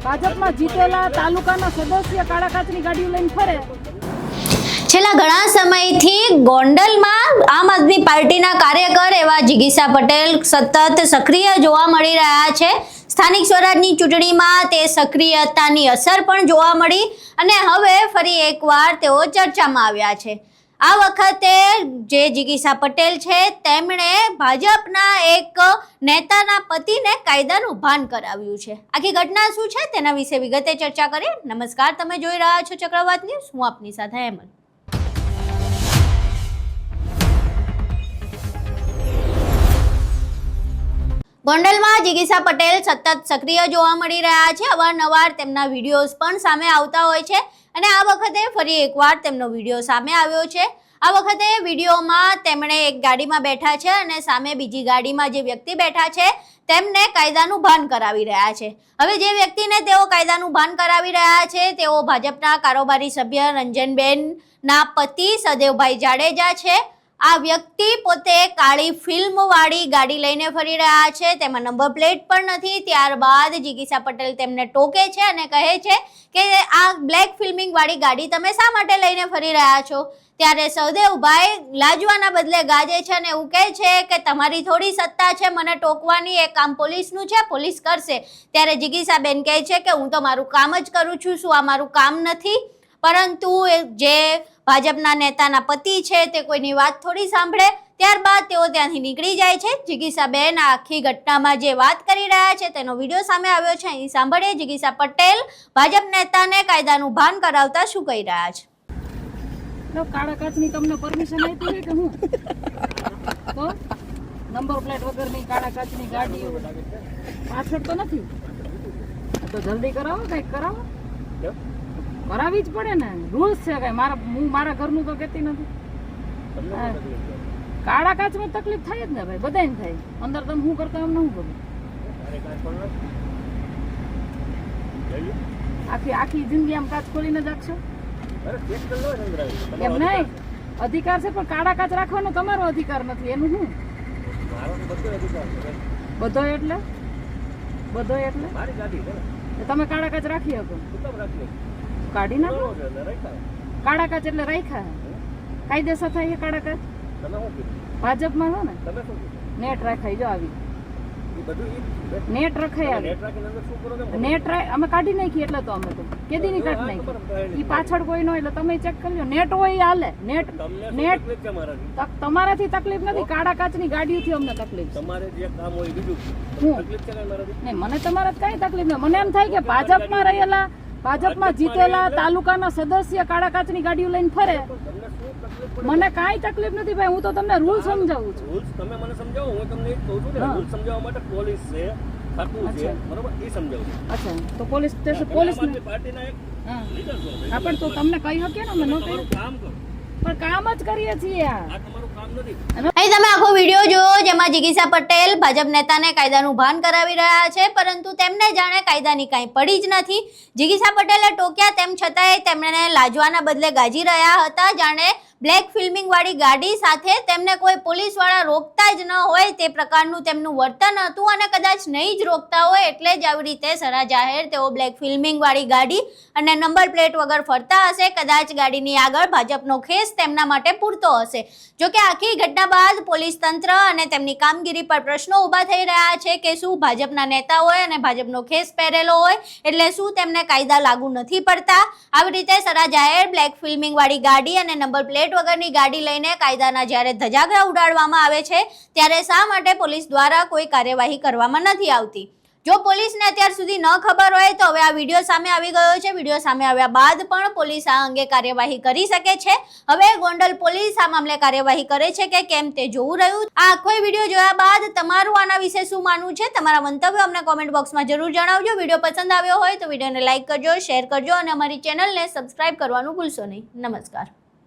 ભાજપમાં જીતેલા તાલુકાના સદસ્ય કાળા કાચની ગાડીઓ લઈને ફરે। છેલ્લા ઘણા સમયથી ગોંડલમાં આમ આદમી પાર્ટીના કાર્યકર એવા જિગીસા પટેલ સતત સક્રિય જોવા મળી રહ્યા છે। સ્થાનિક સ્વરાજની ચૂંટણીમાં તે સક્રિયતાની અસર પણ જોવા મળી અને હવે ફરી એકવાર તેઓ ચર્ચામાં આવ્યા છે। આ વખતે જે જિગીસા પટેલ છે તેમણે ભાજપના એક નેતાના પતિને કાયદાનું ભાન કરાવ્યું છે। આખી ઘટના શું છે તેના વિશે વિગતે ચર્ચા કરીએ। નમસ્કાર, તમે જોઈ રહ્યા છો ચક્રવાત ન્યૂઝ, હું આપની સાથે હેમલ। ગોંડલમાં જિગીસા પટેલ સતત સક્રિય જોવા મળી રહ્યા છે। અવારનવાર તેમના વિડીયોઝ પણ સામે આવતા હોય છે અને આ વખતે ફરી એકવાર તેમનો વિડીયો સામે આવ્યો છે। આ વખતે વિડીયોમાં તેમણે એક ગાડીમાં બેઠા છે અને સામે બીજી ગાડીમાં જે વ્યક્તિ બેઠા છે તેમને કાયદાનું ભાન કરાવી રહ્યા છે। હવે જે વ્યક્તિને તેઓ કાયદાનું ભાન કરાવી રહ્યા છે તેઓ ભાજપના કારોબારી સભ્ય રંજનબેનના પતિ સદેવભાઈ જાડેજા છે। આ વ્યક્તિ પોતે કાળી ફિલ્મ વાળી ગાડી લઈને ફરી રહ્યા છે, તેમાં નંબર પ્લેટ પણ નથી। ત્યારબાદ જિગીસા પટેલ તેમને ટોકે છે અને કહે છે કે આ બ્લેક ફિલ્મિંગ વાળી ગાડી તમે શા માટે લઈને ફરી રહ્યા છો? ત્યારે સદેવભાઈ લાજવાના બદલે ગાજે છે અને એવું કહે છે કે તમારી થોડી સત્તા છે મને ટોકવાની, એ કામ પોલીસનું છે, પોલીસ કરશે। ત્યારે જિગીસાબેન કહે છે કે હું તો મારું કામ જ કરું છું, શું આ મારું કામ નથી? પરંતુ જે ભાજપના નેતાના પતિ છે તે કોઈની વાત થોડી સાંભળે। ત્યારબાદ તેઓ ત્યાંથી નીકળી જાય છે। જિગીસાબેન આખી ઘટનામાં જે વાત કરી રહ્યા છે તેનો વિડીયો સામે આવ્યો છે, અહીં સાંભળીએ જિગીસા પટેલ ભાજપ નેતાને કાયદાનું ભાન કરાવતા શું કહી રહ્યા છે। કાળા કાચની તમને પરમિશન આપી છે કે હું તો નંબર પ્લેટ વગરની કાળા કાચની ગાડીઓ પાછળ તો નથી, તો જલ્દી કરાવો, કંઈક કરાવો, કરાવી જ પડે ને, રૂલ્સ છે કઈ। હું મારા ઘરનું તો કહેતી નથી। કાળા કાચમાં તકલીફ થાય જ ને ભાઈ, બધાને થાય। અંદર તમે શું કરતા એમને શું કરું? આખી જિંદગી આમ કાચ ખોલીને જ રાખશો એમ નહીં? અધિકાર છે પણ કાળા કાચ રાખવાનો તમારો અધિકાર નથી, એનું શું? બધો એટલે તમે કાળા કાચ રાખી શકો, કાઢી નાખો। કાળા કાચ એટલે રાખ્યા, કાયદેસર થાય કાળા કાચ। ભાજપમાં છો ને નેટ રાખાય, જો આવી નેટ રખાય, નેટ અમે કાઢી નાખી એટલે તો અમે તો કેદી ની કાઢી નાખી। ઈ પાછળ કોઈ નો એટલે તમે ચેક કરી લો, નેટ હોય હાલે। નેટ તમારાથી તકલીફ નથી, કાળા કાચની ગાડીઓથી અમને તકલીફ છે। નહીં, મને તમારા કઈ તકલીફ નહીં। મને એમ થાય કે ભાજપમાં જીતેલા તાલુકાના સદસ્ય કાળા કાચની ગાડીઓ લઈને ફરે, મને કાંઈ તકલીફ નથી ભાઈ। હું તો તમને રૂલ સમજાવું છું। રૂલ્સ તમે મને સમજાવો, હું તમને એ કહું છું કે રૂલ સમજાવવા માટે પોલીસ છે, ખાતું છે, બરોબર, એ સમજાવું છું। અચ્છા, તો પોલીસ પાર્ટીના એક લીડર છો। હા, પણ તો તમને કહી શકીએ ને અમે ન કહી, કામ કરો, પણ કામ જ કરીએ છીએ। આ તમારું કામ નથી। અહીં તમે આખો વિડીયો જોયો જેમાં જિગીસા પટેલ ભાજપ નેતાને કાયદાનું ભાન કરાવી રહ્યા છે, પરંતુ તેમને જાણે કાયદાની કાંઈ પડી જ નથી। જિગીસા પટેલે ટોક્યા તેમ છતાંય તેમણે લાજવાના બદલે ગાજી રહ્યા હતા, જાણે બ્લેક ફિલ્મિંગ વાળી ગાડી સાથે તેમને કોઈ પોલીસ વાળા રોકતા જ ન હોય તે પ્રકારનું તેમનું વર્તન હતું અને કદાચ નહીં જ રોકતા હોય એટલે જ આવી રીતે સરા જાહેર તેઓ બ્લેક ફિલ્મિંગ વાળી ગાડી અને નંબર પ્લેટ વગર ફરતા હશે। કદાચ ગાડીની આગળ ભાજપનો ખેસ તેમના માટે પૂરતો હશે। જોકે આખી ઘટના બાદ પોલીસ તંત્ર અને તેમની કામગીરી પર પ્રશ્નો ઊભા થઈ રહ્યા છે કે શું ભાજપના નેતા હોય અને ભાજપનો ખેસ પહેરેલો હોય એટલે શું તેમને કાયદા લાગુ નથી પડતા? આવી રીતે સરા જાહેર બ્લેક ફિલ્મિંગ વાળી ગાડી અને નંબર પ્લેટ વગરની ગાડી લઈને કાયદાના જ્યારે ધજાગરા ઉડાડવામાં આવે છે ત્યારે શા માટે પોલીસ દ્વારા કોઈ કાર્યવાહી કરવામાં નથી આવતી? જો પોલીસને અત્યાર સુધી ન ખબર હોય તો હવે આ વિડીયો સામે આવી ગયો છે। વિડીયો સામે આવ્યા બાદ પણ પોલીસ આ અંગે કાર્યવાહી કરી શકે છે। હવે ગોંડલ પોલીસ આ મામલે કાર્યવાહી કરે છે કે કેમ તે જોવું રહ્યું। આ આખો વિડીયો જોયા બાદ તમારું આના વિશે શું માનવું છે? તમારા મંતવ્યો અમને કોમેન્ટ બોક્સમાં જરૂર જણાવજો। વિડીયો પસંદ આવ્યો હોય તો વિડીયોને લાઇક કરજો, શેર કરજો અને અમારી ચેનલને સબસ્ક્રાઇબ કરવાનું ભૂલશો નહીં। નમસ્કાર।